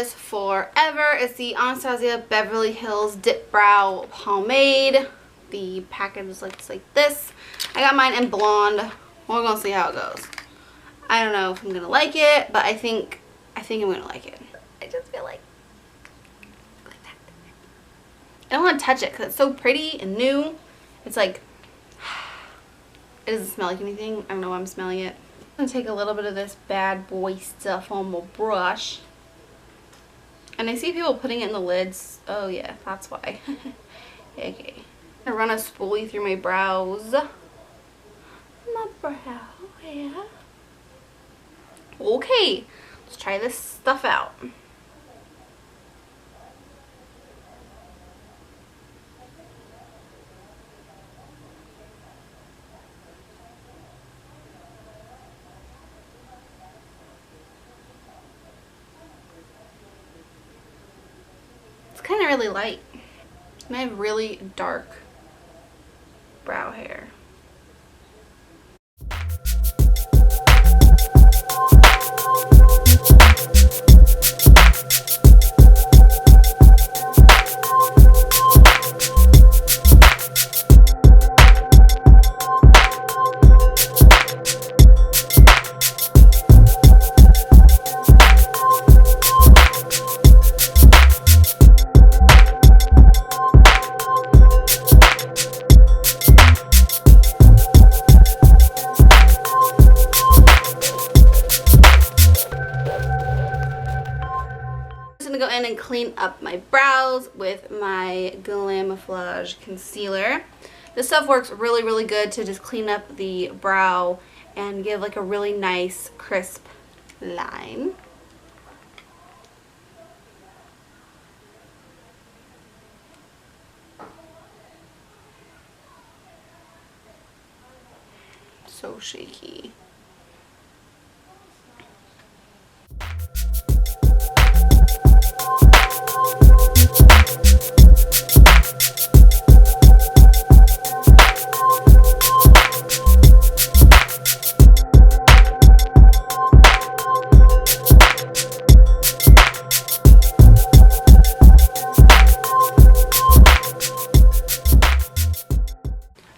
this forever. It's the Anastasia Beverly Hills Dip Brow Pomade. The package looks like this. I got mine in blonde. We're gonna see how it goes. I don't know if I'm gonna like it, but I think I'm gonna like it. I just feel like that. I don't want to touch it because it's so pretty and new. It's like, it doesn't smell like anything. I don't know why I'm smelling it. I'm gonna take a little bit of this bad boy stuff on my brush. And I see people putting it in the lids. Oh yeah, that's why. Okay. I'm gonna run a spoolie through my brows. My brow, yeah. Okay, let's try this stuff out. It's kind of really light. And I have really dark brow hair. Go in and clean up my brows with my Glamouflage concealer. This stuff works really good to just clean up the brow and give like a really nice crisp line. So shaky.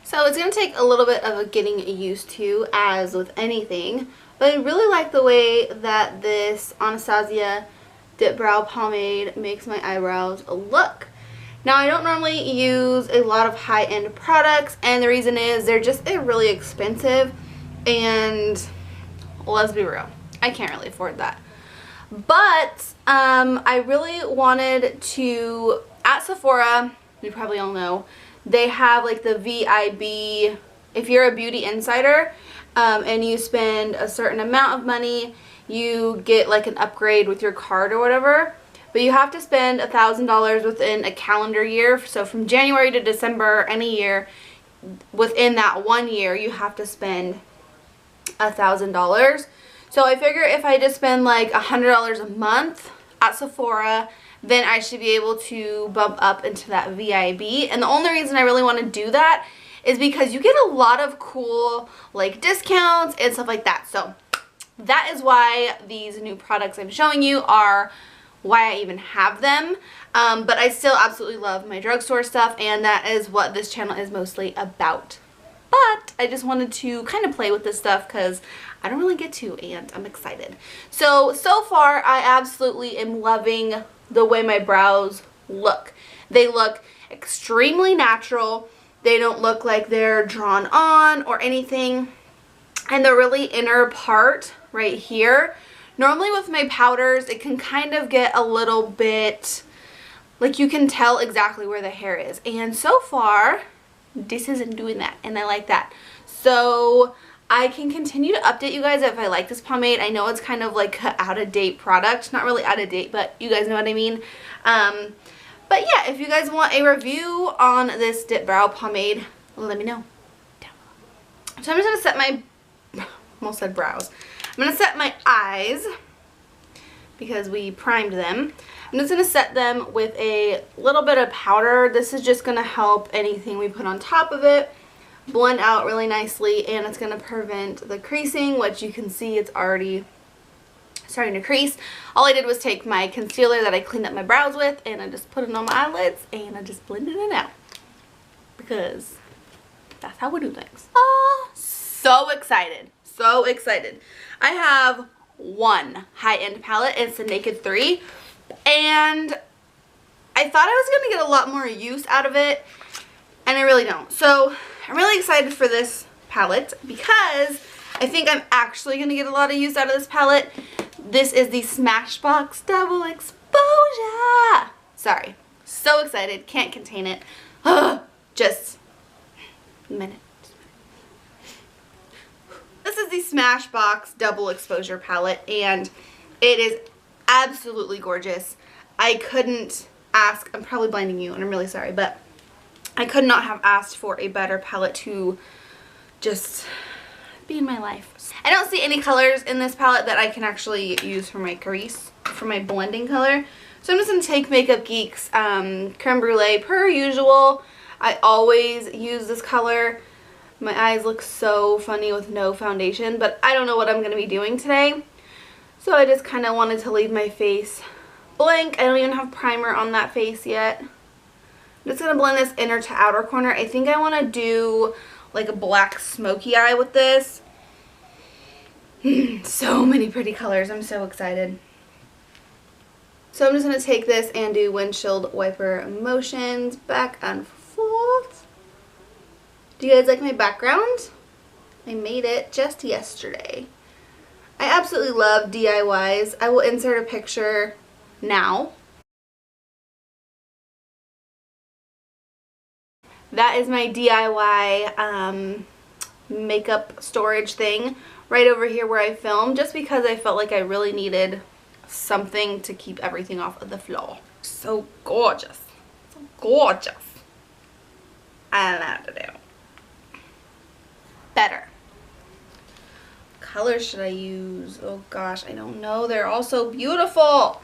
So it's going to take a little bit of getting used to, as with anything, but I really like the way that this Anastasia Dip Brow Pomade makes my eyebrows look. Now, I don't normally use a lot of high-end products, and the reason is they're just really expensive, and let's be real, I can't really afford that. But I really wanted to, at Sephora, you probably all know, they have like the VIB, if you're a beauty insider and you spend a certain amount of money, you get like an upgrade with your card or whatever. But you have to spend $1,000 within a calendar year. So from January to December, any year, within that 1 year, you have to spend $1,000. So I figure if I just spend like $100 a month at Sephora, then I should be able to bump up into that VIB. And the only reason I really want to do that is because you get a lot of cool like discounts and stuff like that. So that is why these new products I'm showing you are why I even have them. But I still absolutely love my drugstore stuff, and that is what this channel is mostly about. But I just wanted to kind of play with this stuff because I don't really get to, and I'm excited. So far I absolutely am loving the way my brows look. They look extremely natural. They don't look like they're drawn on or anything. And the really inner part right here, normally with my powders, it can kind of get a little bit, like you can tell exactly where the hair is. And so far, this isn't doing that, and I like that. So I can continue to update you guys if I like this pomade. I know it's kind of like an out-of-date product. Not really out-of-date, but you guys know what I mean. But yeah, if you guys want a review on this Dip Brow Pomade, let me know down below. So I'm just going to set my, almost said brows. I'm going to set my eyes because we primed them. I'm just going to set them with a little bit of powder. This is just going to help anything we put on top of it blend out really nicely, and it's going to prevent the creasing, which you can see it's already starting to crease. All I did was take my concealer that I cleaned up my brows with, and I just put it on my eyelids, and I just blended it out. Because that's how we do things. Oh, so excited. So excited. I have one high-end palette. It's the Naked 3. And I thought I was going to get a lot more use out of it, and I really don't. So I'm really excited for this palette because I think I'm actually going to get a lot of use out of this palette. This is the Smashbox Double Exposure. Sorry. So excited. Can't contain it. Just a minute. This is the Smashbox Double Exposure palette, and it is absolutely gorgeous. I couldn't ask, I'm probably blinding you, and I'm really sorry, but I could not have asked for a better palette to just be in my life. I don't see any colors in this palette that I can actually use for my crease, for my blending color. So I'm just going to take Makeup Geek's Creme Brulee per usual. I always use this color. My eyes look so funny with no foundation, but I don't know what I'm going to be doing today. So I just kind of wanted to leave my face blank. I don't even have primer on that face yet. I'm just going to blend this inner to outer corner. I think I want to do like a black smoky eye with this. So many pretty colors. I'm so excited. So I'm just going to take this and do windshield wiper motions back and forth. Do you guys like my background? I made it just yesterday. I absolutely love DIYs. I will insert a picture now. That is my DIY makeup storage thing right over here where I filmed, just because I felt like I really needed something to keep everything off of the floor. So gorgeous. So gorgeous. I don't know what to do. Better. Colors should I use? Oh gosh, I don't know. They're all so beautiful.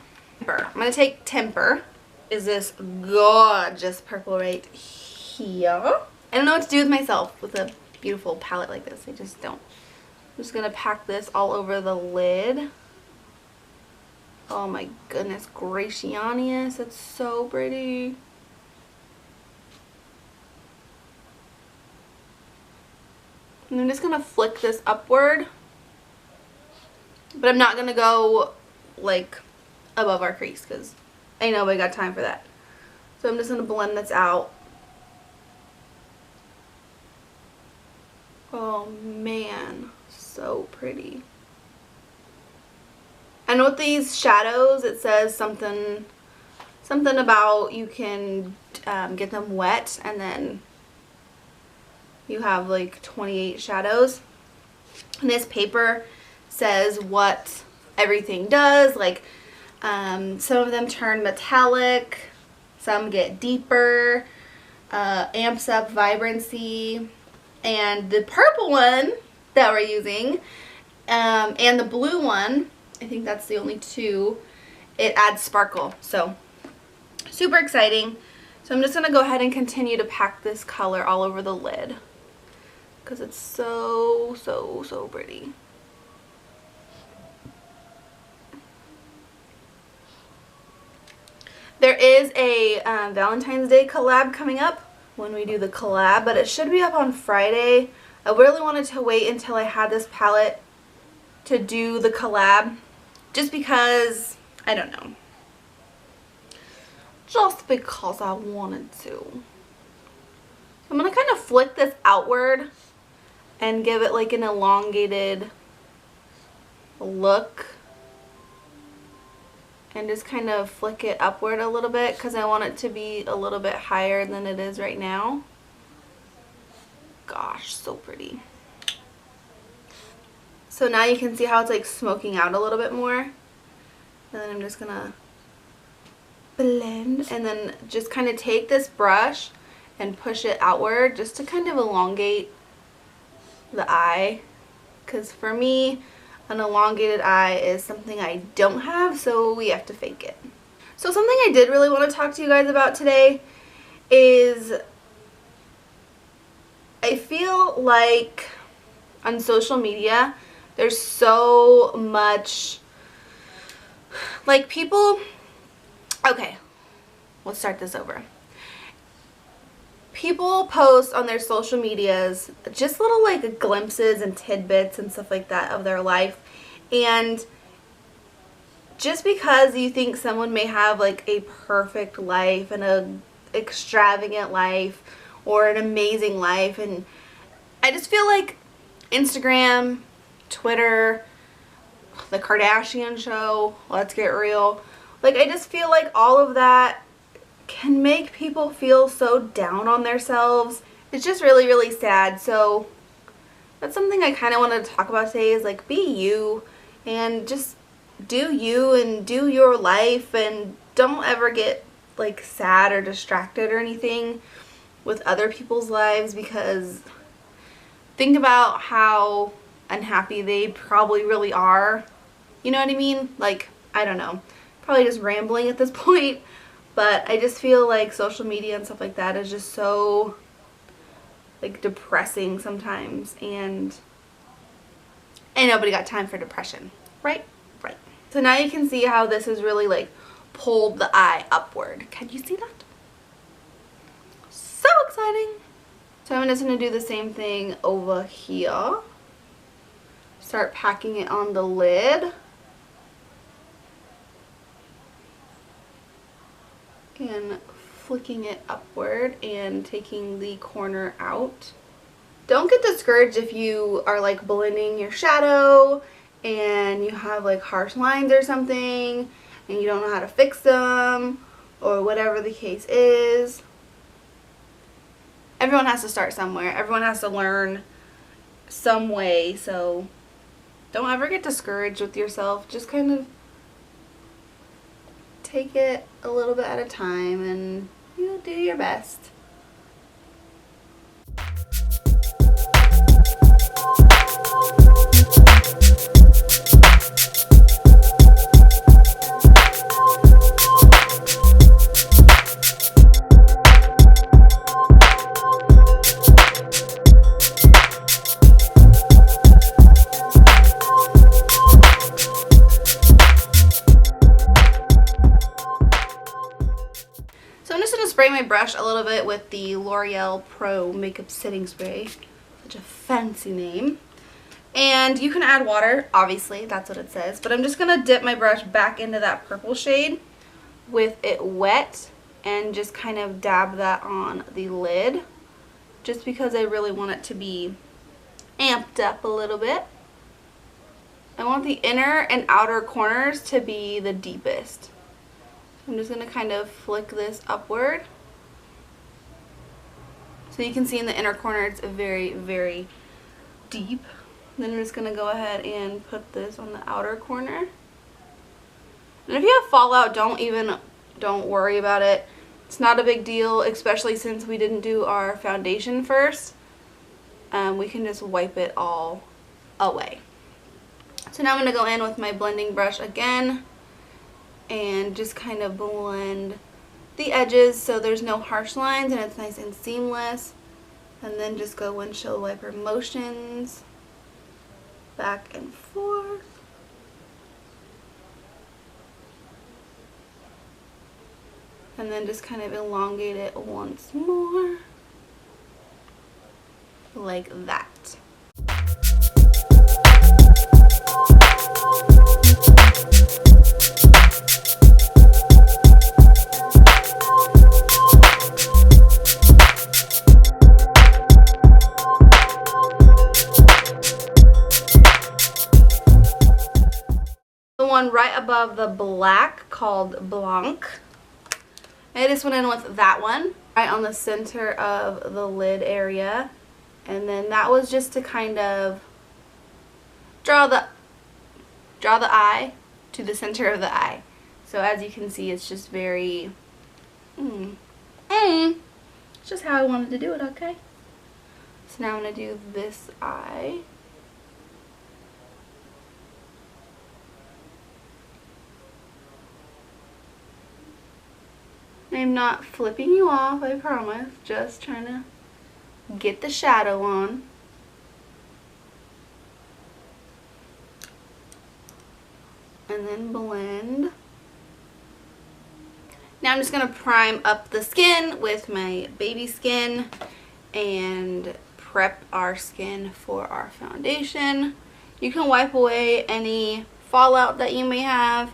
I'm going to take Temper. Is this gorgeous purple right here. I don't know what to do with myself with a beautiful palette like this. I just don't. I'm just going to pack this all over the lid. Oh my goodness gracious. It's so pretty. And I'm just going to flick this upward. But I'm not going to go like above our crease because ain't nobody got time for that. So I'm just going to blend this out. Oh man, so pretty. And with these shadows, it says something about you can get them wet and then you have like 28 shadows. And this paper says what everything does, like some of them turn metallic, some get deeper, amps up vibrancy, and the purple one that we're using and the blue one, I think that's the only two, it adds sparkle. So super exciting. So I'm just going to go ahead and continue to pack this color all over the lid because it's so, so, so pretty. There is a Valentine's Day collab coming up when we do the collab, but it should be up on Friday. I really wanted to wait until I had this palette to do the collab just because, I don't know. Just because I wanted to. I'm going to kind of flick this outward and give it like an elongated look. And just kind of flick it upward a little bit because I want it to be a little bit higher than it is right now. Gosh, so pretty. So now you can see how it's like smoking out a little bit more. And then I'm just gonna blend and then just kind of take this brush and push it outward just to kind of elongate the eye. Because for me, an elongated eye is something I don't have, so we have to fake it. So something I did really want to talk to you guys about today is I feel like on social media there's so much Like people, okay, let's start this over. People post on their social medias just little like glimpses and tidbits and stuff like that of their life, and just because you think someone may have like a perfect life and a extravagant life or an amazing life, and I just feel like Instagram, Twitter, the Kardashian show, let's get real, like I just feel like all of that can make people feel so down on themselves. It's just really, really sad. So that's something I kind of wanted to talk about today, is like be you and just do you and do your life, and don't ever get like sad or distracted or anything with other people's lives, because think about how unhappy they probably really are. You know what I mean? Like, I don't know, probably just rambling at this point, but I just feel like social media and stuff like that is just so like depressing sometimes, and ain't nobody got time for depression, right? Right. So now you can see how this is really like pulled the eye upward. Can you see that? So exciting. So I'm just going to do the same thing over here. Start packing it on the lid. And flicking it upward and taking the corner out. Don't get discouraged if you are like blending your shadow and you have like harsh lines or something and you don't know how to fix them, or whatever the case is. Everyone has to start somewhere. Everyone has to learn some way, so don't ever get discouraged with yourself. Just kind of take it a little bit at a time and you do your best. Spray my brush a little bit with the L'Oreal Pro Makeup Setting Spray. Such a fancy name. And you can add water, obviously, that's what it says. But I'm just going to dip my brush back into that purple shade with it wet and just kind of dab that on the lid. Just because I really want it to be amped up a little bit. I want the inner and outer corners to be the deepest. I'm just going to kind of flick this upward. So you can see in the inner corner it's very, very deep. Then I'm just going to go ahead and put this on the outer corner. And if you have fallout, don't worry about it. It's not a big deal, especially since we didn't do our foundation first. We can just wipe it all away. So now I'm going to go in with my blending brush again and just kind of blend the edges so there's no harsh lines and it's nice and seamless. And then just go windshield wiper motions back and forth. And then just kind of elongate it once more, like that. The one right above the black called Blanc. I just went in with that one right on the center of the lid area, and then that was just to kind of draw the eye to the center of the eye. So as you can see, it's just very it's just how I wanted to do it. Okay, so now I'm gonna do this eye. I'm not flipping you off, I promise. Just trying to get the shadow on. and then blend. Now I'm just going to prime up the skin with my baby skin and prep our skin for our foundation. You can wipe away any fallout that you may have,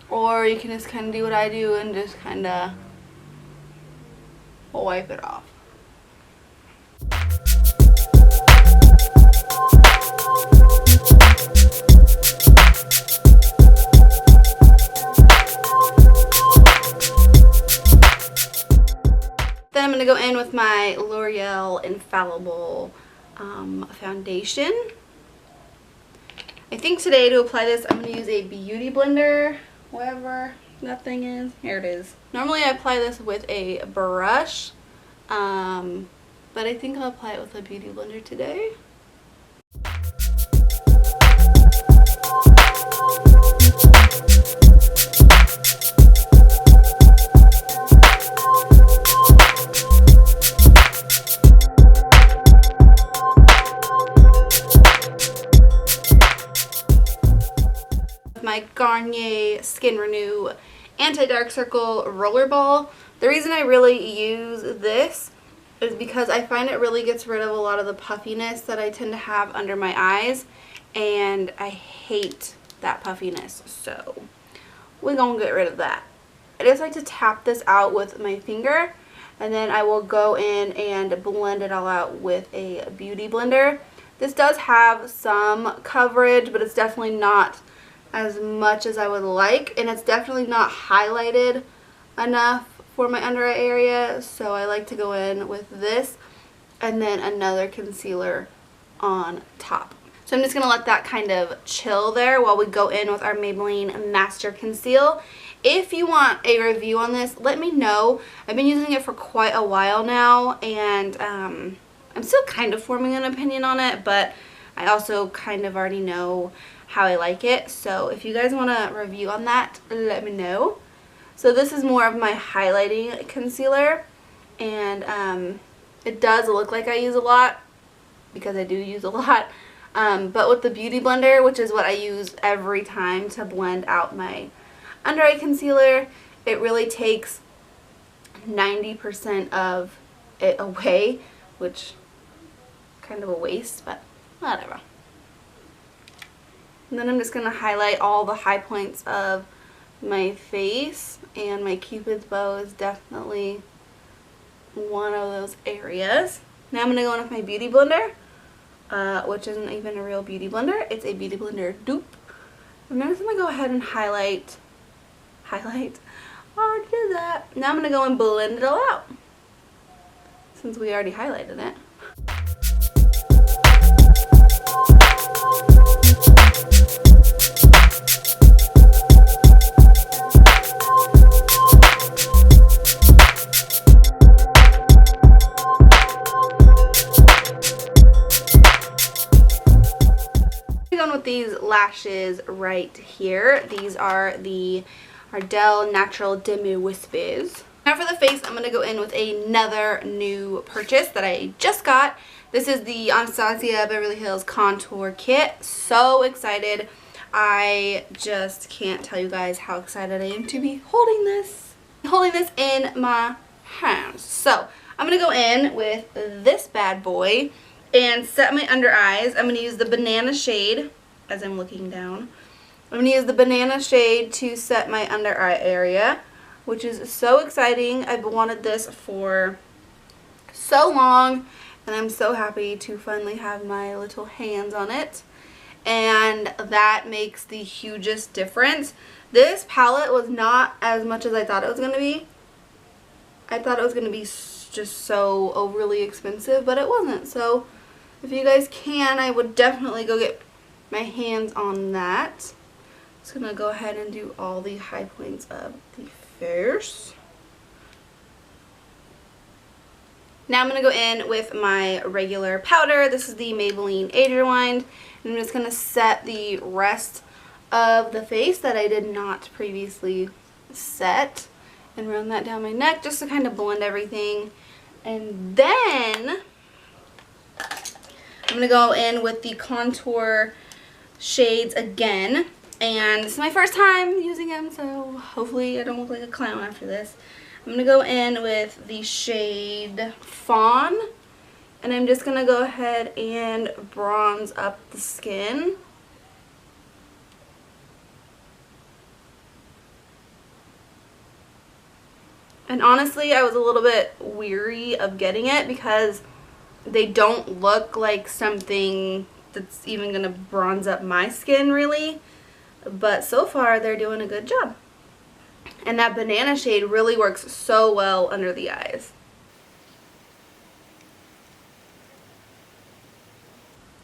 or you can just kind of do what I do and just kind of wipe it off. Then I'm going to go in with my L'Oreal Infallible foundation. I think today to apply this I'm going to use a beauty blender, whatever that thing is. Here it is. Normally I apply this with a brush, but I think I'll apply it with a beauty blender today. My Garnier Skin Renew Anti-Dark Circle Rollerball. The reason I really use this is because I find it really gets rid of a lot of the puffiness that I tend to have under my eyes, and I hate that puffiness, so we're gonna get rid of that. I just like to tap this out with my finger, and then I will go in and blend it all out with a beauty blender. This does have some coverage, but it's definitely not as much as I would like, and it's definitely not highlighted enough for my under eye area, so I like to go in with this and then another concealer on top. So I'm just going to let that kind of chill there while we go in with our Maybelline Master Conceal. If you want a review on this, let me know. I've been using it for quite a while now, and I'm still kind of forming an opinion on it, but I also kind of already know how I like it. So if you guys want a review on that, let me know. So this is more of my highlighting concealer, and it does look like I use a lot because I do use a lot. But with the Beauty Blender, which is what I use every time to blend out my under eye concealer, it really takes 90% of it away, which kind of a waste, but whatever. And then I'm just going to highlight all the high points of my face, and my Cupid's bow is definitely one of those areas. Now I'm going to go in with my Beauty Blender, which isn't even a real Beauty Blender. It's a Beauty Blender dupe. And I'm just going to go ahead and highlight. I already did that. Now I'm going to go and blend it all out, since we already highlighted it. With these lashes right here. These are the Ardell Natural Demi Wispers. Now for the face, I'm going to go in with another new purchase that I just got. This is the Anastasia Beverly Hills Contour Kit. So excited. I just can't tell you guys how excited I am to be holding this in my hands. So I'm going to go in with this bad boy and set my under eyes. I'm going to use the banana shade as I'm looking down. I'm going to use the banana shade to set my under eye area, which is so exciting. I've wanted this for so long, and I'm so happy to finally have my little hands on it. And that makes the hugest difference. This palette was not as much as I thought it was going to be. I thought it was going to be just so overly expensive, but it wasn't. So if you guys can, I would definitely go get my hands on that. Just gonna go ahead and do all the high points of the face. Now I'm gonna go in with my regular powder. This is the Maybelline Age Rewind, and I'm just gonna set the rest of the face that I did not previously set, and run that down my neck just to kind of blend everything. And then I'm gonna go in with the contour shades again, And this is my first time using them, so hopefully I don't look like a clown after this. I'm going to go in with the shade Fawn. And I'm just going to go ahead and bronze up the skin. And honestly, I was a little bit weary of getting it because they don't look like something that's even going to bronze up my skin really. But so far, they're doing a good job. And that banana shade really works so well under the eyes.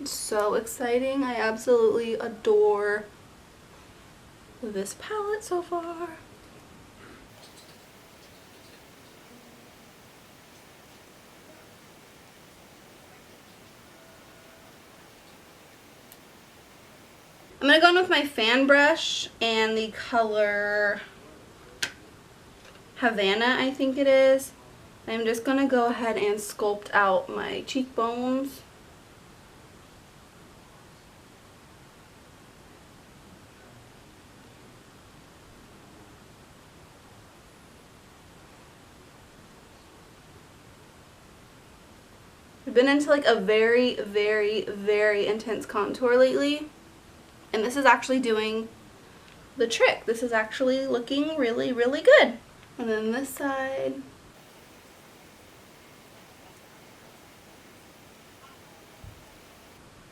So exciting. I absolutely adore this palette so far. I'm going to go in with my fan brush and the color Havana, I think it is. I'm just going to go ahead and sculpt out my cheekbones. I've been into like a very, very, very intense contour lately. And this is actually doing the trick. This is actually looking really, really good. And then this side.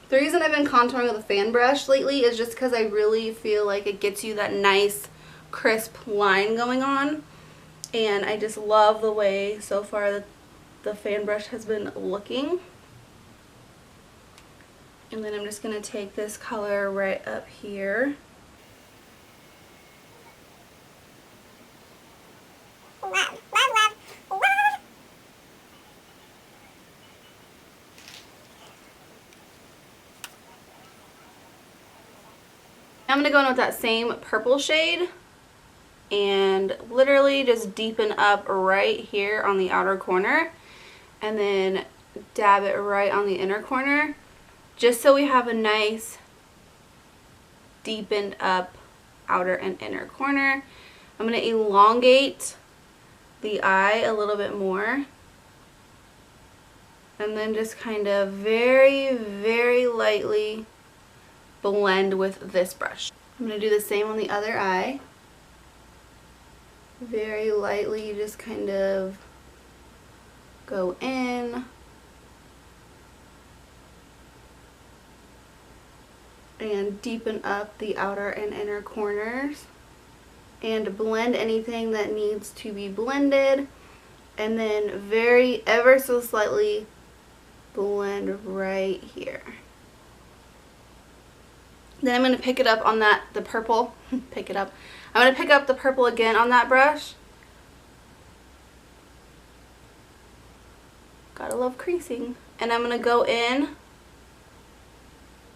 The reason I've been contouring with a fan brush lately is just because I really feel like it gets you that nice, crisp line going on. And I just love the way so far that the fan brush has been looking. And then I'm just going to take this color right up here. I'm going to go in with that same purple shade and literally just deepen up right here on the outer corner and then dab it right on the inner corner, just so we have a nice deepened up outer and inner corner. I'm going to elongate the eye a little bit more and then just kind of very, very lightly blend with this brush. I'm going to do the same on the other eye. Very lightly just kind of go in and deepen up the outer and inner corners and blend anything that needs to be blended, and then very ever so slightly blend right here. Then I'm going to pick it up on the purple, pick it up. I'm going to pick up the purple again on that brush. Gotta love creasing. And I'm going to go in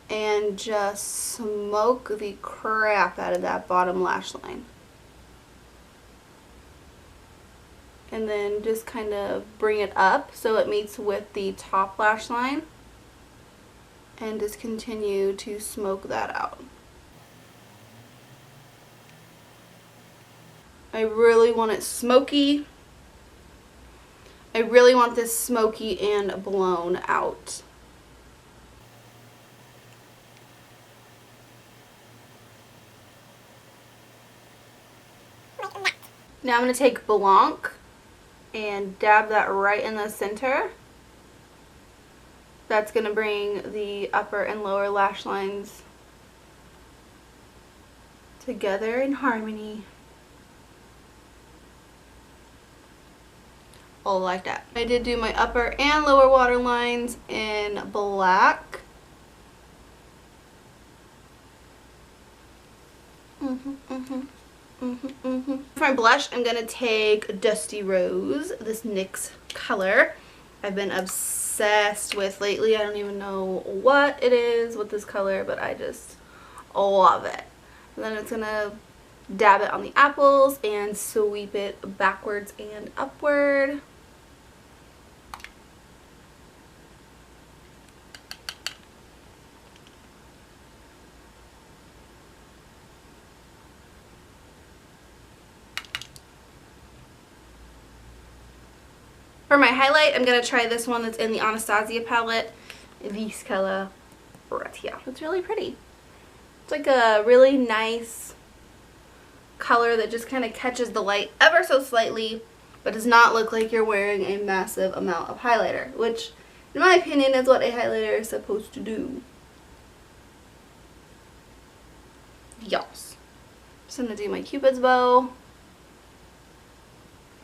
and just smoke the crap out of that bottom lash line. And then just kind of bring it up so it meets with the top lash line. And just continue to smoke that out. I really want it smoky. I really want this smoky and blown out. Now I'm going to take Blanc and dab that right in the center. That's going to bring the upper and lower lash lines together in harmony. All like that. I did do my upper and lower waterlines in black. For my blush, I'm going to take Dusty Rose, this NYX color. I've been obsessed with lately. I don't even know what it is with this color, but I just love it. And then it's going to dab it on the apples and sweep it backwards and upward. For my highlight, I'm going to try this one that's in the Anastasia palette. This color right here. It's really pretty. It's like a really nice color that just kind of catches the light ever so slightly, but does not look like you're wearing a massive amount of highlighter, which in my opinion is what a highlighter is supposed to do. Yes. So I'm going to do my Cupid's bow,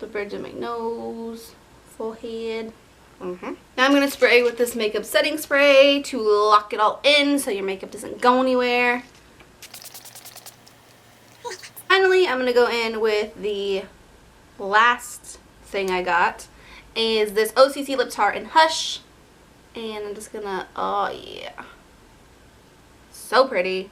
the bridge of my nose, forehead. Now I'm going to spray with this makeup setting spray to lock it all in so your makeup doesn't go anywhere. Finally, I'm going to go in with the last thing I got is this Occ Lip Tar in Hush. And I'm just going to, oh yeah. So pretty.